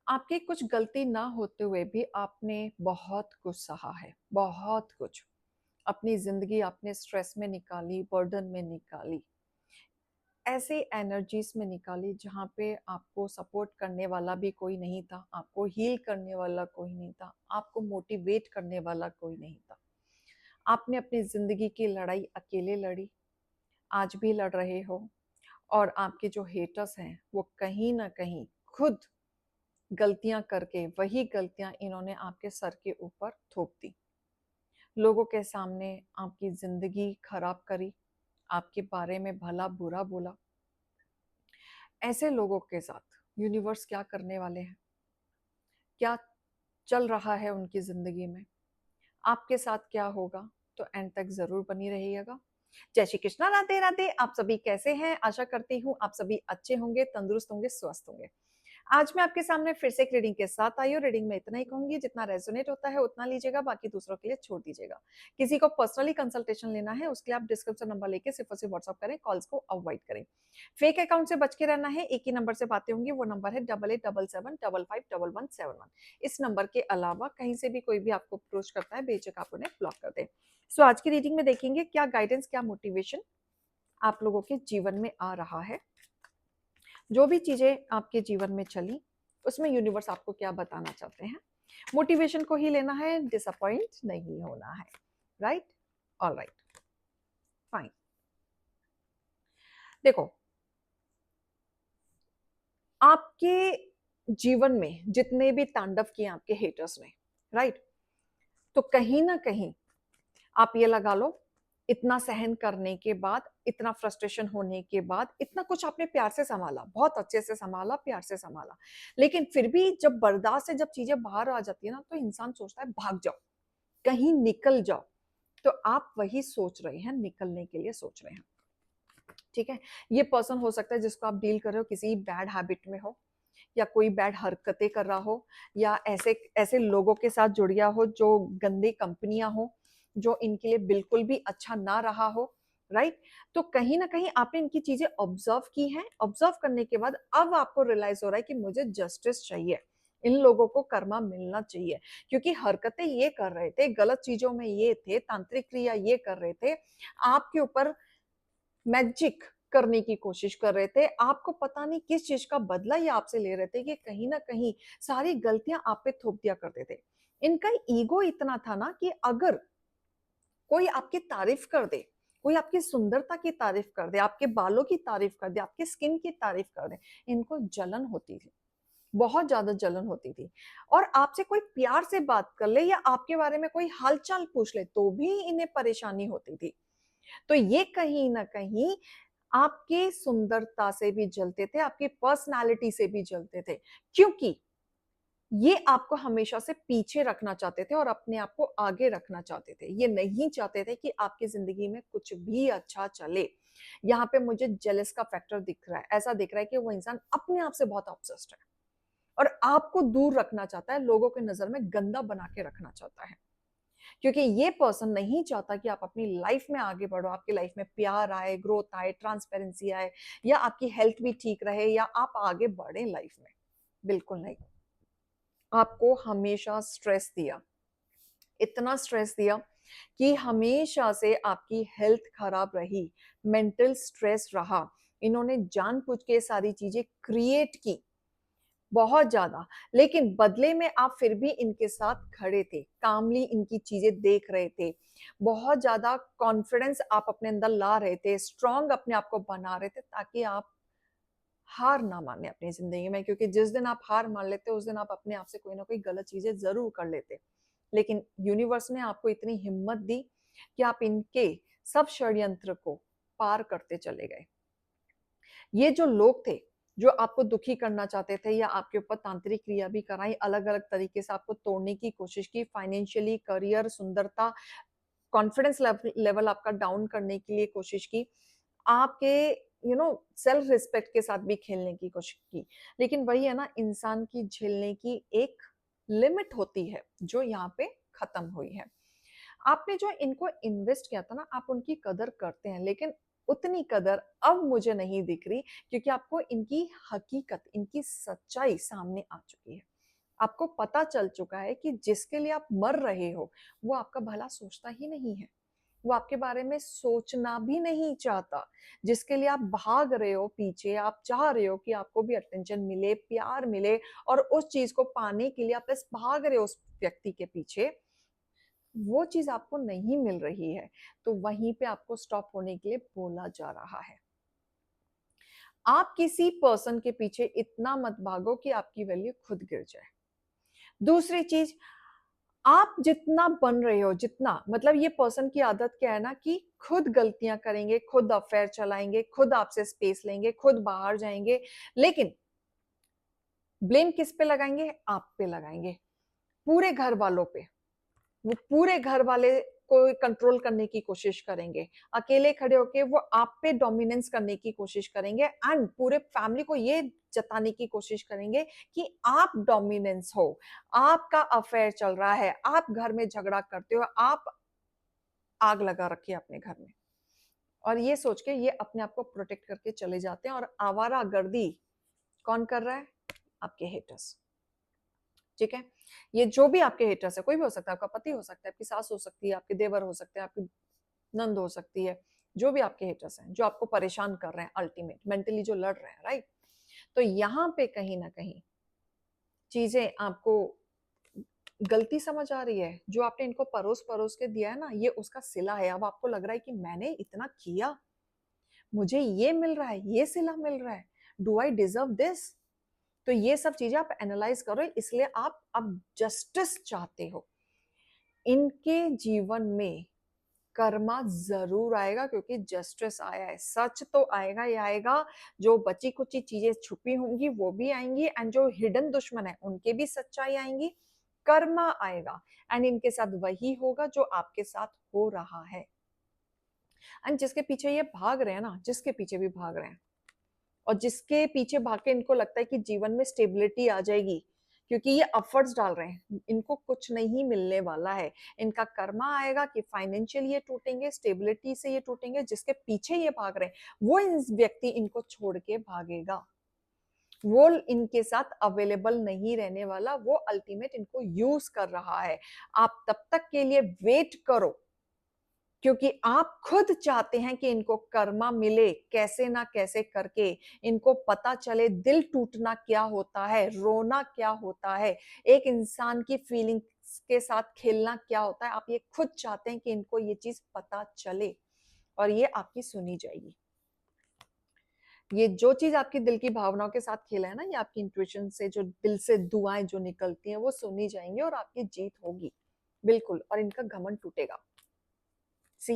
आपकी कुछ गलती ना होते हुए भी आपने बहुत कुछ सहा है, बहुत कुछ। अपनी ज़िंदगी आपने स्ट्रेस में निकाली, बर्डन में निकाली, ऐसे एनर्जीज़ में निकाली जहाँ पे आपको सपोर्ट करने वाला भी कोई नहीं था, आपको हील करने वाला कोई नहीं था, आपको मोटिवेट करने वाला कोई नहीं था। आपने अपनी ज़िंदगी की लड़ाई अकेले लड़ी, आज भी लड़ रहे हो और आपके जो हेटर्स हैं, वो कहीं न कहीं खुद गलतियां करके वही गलतियां इन्होंने आपके सर के ऊपर थोप दी। लोगों के सामने आपकी जिंदगी खराब करी, आपके बारे में भला बुरा बोला। ऐसे लोगों के साथ यूनिवर्स क्या करने वाले हैं, क्या चल रहा है उनकी जिंदगी में, आपके साथ क्या होगा, तो एंड तक जरूर बनी रहिएगा। जय श्री कृष्णा, राधे राधे। आप सभी कैसे हैं? आशा करती हूँ आप सभी अच्छे होंगे, तंदुरुस्त होंगे, स्वस्थ होंगे। आज मैं आपके सामने फिर से एक रीडिंग के साथ आई हूँ। रीडिंग में इतना ही कहूंगी, जितना रेजोनेट होता है उतना लीजिएगा, बाकी दूसरों के लिए छोड़ दीजिएगा। किसी को पर्सनली कंसल्टेशन लेना है उसके लिए आप डिस्क्रिप्शन नंबर लेके सिर्फ और सिर्फ व्हाट्सअप करें, कॉल्स को अवॉइड करें। फेक अकाउंट से बच के रहना है, एक ही नंबर से बातें होंगी, वो नंबर है 8877755171। इस नंबर के अलावा कहीं से भी कोई भी आपको अप्रोच करता है, बेशक आप उन्हें ब्लॉक कर दें। सो आज की रीडिंग में देखेंगे क्या गाइडेंस, क्या मोटिवेशन आप लोगों के जीवन में आ रहा है। जो भी चीजें आपके जीवन में चली उसमें यूनिवर्स आपको क्या बताना चाहते हैं। मोटिवेशन को ही लेना है, डिसअपॉइंट नहीं होना है। राइट? All right, fine. देखो, आपके जीवन में जितने भी तांडव किए आपके हेटर्स ने, राइट, तो कहीं ना कहीं आप ये लगा लो, इतना सहन करने के बाद, इतना फ्रस्ट्रेशन होने के बाद, इतना कुछ आपने प्यार से संभाला, बहुत अच्छे से संभाला, प्यार से संभाला, लेकिन फिर भी जब बर्दाश्त से जब चीजें बाहर आ जाती है ना, तो इंसान सोचता है भाग जाओ, कहीं निकल जाओ। तो आप वही सोच रहे हैं, निकलने के लिए सोच रहे हैं। ठीक है? ये पर्सन हो सकता है जिसको आप डील कर रहे हो किसी बैड हैबिट में हो, या कोई बैड हरकतें कर रहा हो, या ऐसे ऐसे लोगों के साथ जुड़ गया हो जो गंदी कंपनियां हो, जो इनके लिए बिल्कुल भी अच्छा ना रहा हो। राइट? तो कहीं ना कहीं आपने इनकी चीजें ऑब्जर्व की हैं। ऑब्जर्व करने के बाद अब आपको रियलाइज हो रहा है कि मुझे जस्टिस चाहिए, इन लोगों को कर्मा मिलना चाहिए, क्योंकि हरकतें ये कर रहे थे, गलत चीजों में ये थे, तांत्रिक क्रिया ये कर रहे थे, आपके ऊपर मैजिक करने की कोशिश कर रहे थे, आपको पता नहीं किस चीज का बदला ये आपसे ले रहे थे, कि कहीं ना कहीं सारी गलतियां आप पे थोप दिया करते थे। इनका ईगो इतना था ना कि अगर कोई आपकी तारीफ कर दे, कोई आपकी सुंदरता की तारीफ कर दे, आपके बालों की तारीफ कर दे, आपके स्किन की तारीफ कर दे, इनको जलन होती थी, बहुत ज्यादा जलन होती थी। और आपसे कोई प्यार से बात कर ले या आपके बारे में कोई हालचाल पूछ ले तो भी इन्हें परेशानी होती थी। तो ये कहीं ना कहीं आपकी सुंदरता से भी जलते थे, आपकी पर्सनालिटी से भी जलते थे, क्योंकि ये आपको हमेशा से पीछे रखना चाहते थे और अपने आप को आगे रखना चाहते थे। ये नहीं चाहते थे कि आपकी जिंदगी में कुछ भी अच्छा चले। यहाँ पे मुझे जेलस का फैक्टर दिख रहा है, ऐसा दिख रहा है कि वो इंसान अपने आप से बहुत ऑब्सेस्ड है और आपको दूर रखना चाहता है, लोगों के नजर में गंदा बना के रखना चाहता है, क्योंकि ये पर्सन नहीं चाहता कि आप अपनी लाइफ में आगे बढ़ो, आपकी लाइफ में प्यार आए, ग्रोथ आए, ट्रांसपेरेंसी आए, या आपकी हेल्थ भी ठीक रहे, या आप आगे बढ़े लाइफ में। बिल्कुल नहीं। आपको हमेशा स्ट्रेस दिया, इतना स्ट्रेस दिया कि हमेशा से आपकी हेल्थ खराब रही, मेंटल स्ट्रेस रहा। इन्होंने जानबूझ के सारी चीजें क्रिएट की, बहुत ज्यादा, लेकिन बदले में आप फिर भी इनके साथ खड़े थे, कामली इनकी चीजें देख रहे थे, बहुत ज्यादा कॉन्फिडेंस आप अपने अंदर ला रहे थे, स्ट्रांग अपने आप को बना रहे थे, ताकि आप हार ना माने अपनी जिंदगी में, क्योंकि जिस दिन आप हार मान लेते उस दिन आप अपने आप से कोई ना कोई गलत चीजें जरूर कर लेते। लेकिन यूनिवर्स ने आपको इतनी हिम्मत दी कि आप इनके सब षड्यंत्र को पार करते चले गए। ये जो लोग थे जो आपको दुखी करना चाहते थे या आपके ऊपर तांत्रिक क्रिया भी कराई, अलग अलग तरीके से आपको तोड़ने की कोशिश की, फाइनेंशियली, करियर, सुंदरता, कॉन्फिडेंस लेवल आपका डाउन करने के लिए कोशिश की, आपके सेल्फ रिस्पेक्ट के साथ भी खेलने की कोशिश की। लेकिन वही है ना, इंसान की झेलने की एक लिमिट होती है जो यहाँ पे खत्म हुई है। आपने जो इनको इन्वेस्ट किया था ना, आप उनकी कदर करते हैं, लेकिन उतनी कदर अब मुझे नहीं दिख रही, क्योंकि आपको इनकी हकीकत, इनकी सच्चाई सामने आ चुकी है। आपको पता चल चुका है कि जिसके लिए आप मर रहे हो वो आपका भला सोचता ही नहीं है, वो आपके बारे में सोचना भी नहीं चाहता। जिसके लिए आप भाग रहे हो पीछे, आप चाह रहे हो कि आपको भी अटेंशन मिले, प्यार मिले, और उस चीज को पाने के लिए आप बस भाग रहे हो उस व्यक्ति के पीछे, वो चीज आपको नहीं मिल रही है, तो वहीं पे आपको स्टॉप होने के लिए बोला जा रहा है। आप किसी पर्सन के पीछे इतना मत भागो कि आपकी वैल्यू खुद गिर जाए। दूसरी चीज, आप जितना बन रहे हो, जितना मतलब ये पर्सन की आदत क्या है ना कि खुद गलतियां करेंगे, खुद अफेयर चलाएंगे, खुद आपसे स्पेस लेंगे, खुद बाहर जाएंगे, लेकिन ब्लेम किस पे लगाएंगे? आप पे लगाएंगे, पूरे घर वालों पे। वो पूरे घर वाले को कंट्रोल करने की कोशिश करेंगे, अकेले खड़े होके वो आप पे डोमिनेंस करने की कोशिश करेंगे, एंड पूरे फैमिली को ये जताने की कोशिश करेंगे कि आप डोमिनेंस हो, आपका अफेयर चल रहा है, आप घर में झगड़ा करते हो, आप आग लगा रखी है अपने घर में, और ये सोच के ये अपने आप को प्रोटेक्ट करके चले जाते हैं। और आवारागर्दी कौन कर रहा है? आपके हेटर्स। ठीक है, ये जो भी आपके हेटर्स है, कोई भी हो सकता है, आपका पति हो सकता है, आपकी सास हो सकती है, आपके देवर हो सकते हैं, आपकी नंद हो सकती है, जो भी आपके हेटर्स हैं जो आपको परेशान कर रहे हैं, अल्टीमेट मेंटली जो लड़ रहे हैं, राइट। तो यहाँ पे कहीं ना कहीं चीजें आपको गलती समझ आ रही है, जो आपने इनको परोस परोस के दिया है ना, ये उसका सिला है। अब आपको लग रहा है कि मैंने इतना किया, मुझे ये मिल रहा है, ये सिला मिल रहा है, डू आई डिजर्व दिस? तो ये सब चीजें आप एनालाइज करो, इसलिए आप अब जस्टिस चाहते हो। इनके जीवन में कर्मा जरूर आएगा, क्योंकि जस्टिस आया है, सच तो आएगा ही आएगा। जो बची कुची चीजें छुपी होंगी वो भी आएंगी, एंड जो हिडन दुश्मन है उनके भी सच्चाई आएंगी, कर्मा आएगा, एंड इनके साथ वही होगा जो आपके साथ हो रहा है। एंड जिसके पीछे ये भाग रहे हैं ना, जिसके पीछे भी भाग रहे हैं, और जिसके पीछे भाग के इनको लगता है कि जीवन में स्टेबिलिटी आ जाएगी, क्योंकि ये एफर्ट्स डाल रहे हैं, इनको कुछ नहीं मिलने वाला है। इनका कर्मा आएगा कि फाइनेंशियली ये टूटेंगे, स्टेबिलिटी से ये टूटेंगे। जिसके पीछे ये भाग रहे हैं वो व्यक्ति इनको छोड़ के भागेगा, वो इनके साथ अवेलेबल नहीं रहने वाला, वो अल्टीमेट इनको यूज कर रहा है। आप तब तक के लिए वेट करो, क्योंकि आप खुद चाहते हैं कि इनको कर्मा मिले, कैसे ना कैसे करके इनको पता चले दिल टूटना क्या होता है, रोना क्या होता है, एक इंसान की फीलिंग्स के साथ खेलना क्या होता है। आप ये खुद चाहते हैं कि इनको ये चीज पता चले, और ये आपकी सुनी जाएगी। ये जो चीज आपकी दिल की भावनाओं के साथ खेला है ना, ये आपकी इंट्यूशन से, जो दिल से दुआएं जो निकलती हैं वो सुनी जाएंगी, और आपकी जीत होगी बिल्कुल, और इनका घमंड टूटेगा। सी,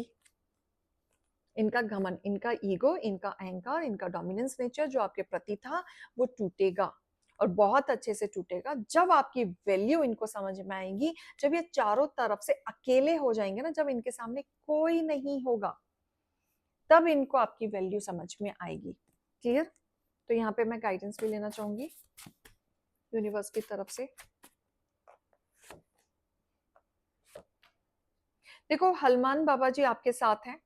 इनका घमंड, इनका ईगो, इनका अहंकार, इनका डोमिनेंस नेचर जो आपके प्रति था वो टूटेगा, और बहुत अच्छे से टूटेगा। जब आपकी वैल्यू इनको समझ में आएगी, जब ये चारों तरफ से अकेले हो जाएंगे ना, जब इनके सामने कोई नहीं होगा, तब इनको आपकी वैल्यू समझ में आएगी। क्लियर? तो यहाँ पे मैं गाइडेंस भी लेना चाहूंगी यूनिवर्स की तरफ से। देखो, हनुमान बाबा जी आपके साथ हैं,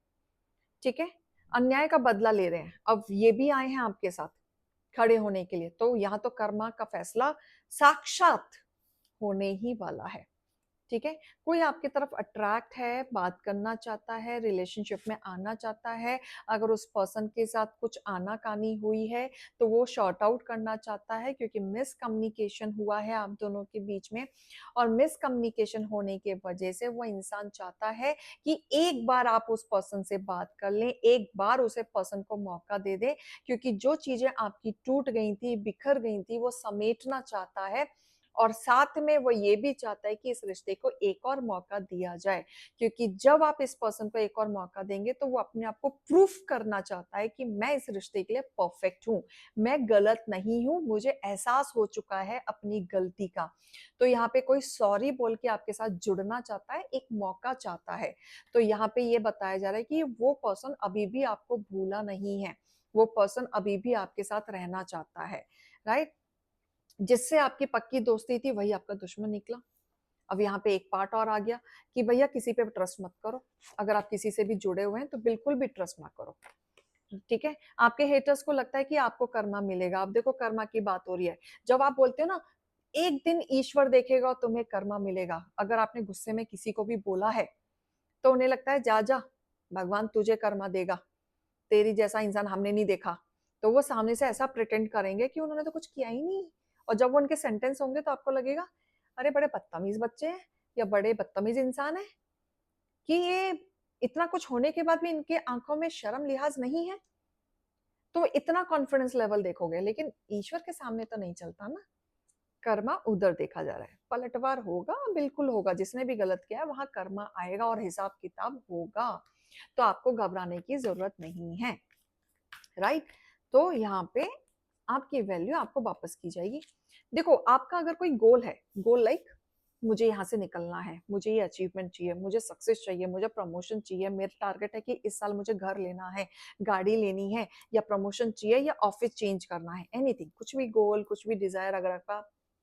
ठीक है, अन्याय का बदला ले रहे हैं, अब ये भी आए हैं आपके साथ खड़े होने के लिए, तो यहाँ तो कर्मा का फैसला साक्षात होने ही वाला है। ठीक है, कोई आपकी तरफ अट्रैक्ट है, बात करना चाहता है, रिलेशनशिप में आना चाहता है, अगर उस पर्सन के साथ कुछ आनाकानी हुई है तो वो शॉर्ट आउट करना चाहता है, क्योंकि मिसकम्युनिकेशन हुआ है आप दोनों के बीच में, और मिसकम्युनिकेशन होने के वजह से वो इंसान चाहता है कि एक बार आप उस पर्सन से बात कर लें, एक बार उसे पर्सन को मौका दे दे, क्योंकि जो चीजें आपकी टूट गई थी, बिखर गई थी, वो समेटना चाहता है, और साथ में वो ये भी चाहता है कि इस रिश्ते को एक और मौका दिया जाए, क्योंकि जब आप इस पर्सन को एक और मौका देंगे तो वो अपने आप को प्रूफ करना चाहता है कि मैं इस रिश्ते के लिए परफेक्ट हूँ, मैं गलत नहीं हूँ, मुझे एहसास हो चुका है अपनी गलती का। तो यहाँ पे कोई सॉरी बोल के आपके साथ जुड़ना चाहता है, एक मौका चाहता है। तो यहाँ पे ये बताया जा रहा है कि वो पर्सन अभी भी आपको भूला नहीं है, वो पर्सन अभी भी आपके साथ रहना चाहता है, राइट। जिससे आपकी पक्की दोस्ती थी वही आपका दुश्मन निकला। अब यहाँ पे एक पार्ट और आ गया कि भैया किसी पे ट्रस्ट मत करो, अगर आप किसी से भी जुड़े हुए हैं तो बिल्कुल भी ट्रस्ट ना करो। ठीक है, आपके हेटर्स को लगता है कि आपको कर्मा मिलेगा। अब देखो, कर्मा की बात हो रही है, जब आप बोलते हो ना एक दिन ईश्वर देखेगा और तुम्हें कर्मा मिलेगा। अगर आपने गुस्से में किसी को भी बोला है तो उन्हें लगता है जा जा, भगवान तुझे कर्मा देगा, तेरी जैसा इंसान हमने नहीं देखा। तो वो सामने से ऐसा प्रिटेंड करेंगे कि उन्होंने तो कुछ किया ही नहीं, और जब वो उनके सेंटेंस होंगे तो आपको लगेगा अरे बड़े बदतमीज बच्चे हैं या बड़े बदतमीज इंसान है कि ये इतना कुछ होने के बाद भी इनके आंखों में शर्म लिहाज नहीं है। तो इतना कॉन्फिडेंस लेवल देखोगे, लेकिन ईश्वर के सामने तो नहीं चलता ना। कर्मा उधर देखा जा रहा है, पलटवार होगा, बिल्कुल होगा, जिसने भी गलत किया है वहां कर्मा आएगा और हिसाब किताब होगा। तो आपको घबराने की जरूरत नहीं है, राइट। तो यहाँ पे आपकी वैल्यू आपको वापस की जाएगी। देखो आपका अगर कोई गोल है, गोल लाइक मुझे यहाँ से निकलना है, मुझे ये अचीवमेंट चाहिए, मुझे सक्सेस चाहिए, मुझे प्रमोशन चाहिए, मेरा टारगेट है कि इस साल मुझे घर लेना है, गाड़ी लेनी है, या प्रमोशन चाहिए, या ऑफिस चेंज करना है, एनीथिंग, कुछ भी गोल, कुछ भी डिजायर अगर आपका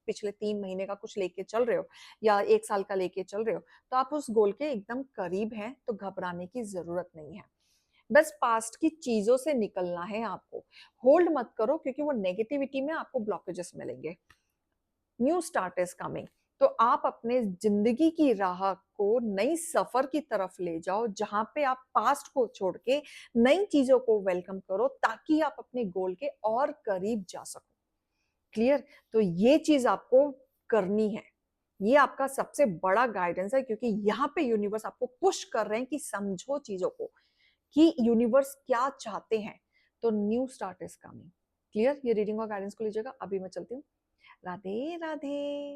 पिछले 3 महीने का कुछ लेके चल रहे हो या 1 साल का लेके चल रहे हो, तो आप उस गोल के एकदम करीब हैं, तो घबराने की जरूरत नहीं है। बस पास्ट की चीजों से निकलना है आपको। होल्ड मत करो, क्योंकि वो नेगेटिविटी में आपको ब्लॉकेजेस मिलेंगे। New start is coming. तो आप अपने जिंदगी की राह को नई सफर की तरफ ले जाओ, जहां पे आप पास्ट को छोड़ के नई चीजों को वेलकम करो, ताकि आप अपने गोल के और करीब जा सको। क्लियर? तो ये चीज आपको करनी है। ये आपका सबसे बड़ा गाइडेंस है, क्योंकि यहाँ पे यूनिवर्स आपको पुश कर रहे हैं कि समझो चीजों को, कि यूनिवर्स क्या चाहते हैं। तो new start is coming. Clear? ये रीडिंग और गाइडेंस को लीजिएगा। अभी मैं चलती हूँ। राधे राधे।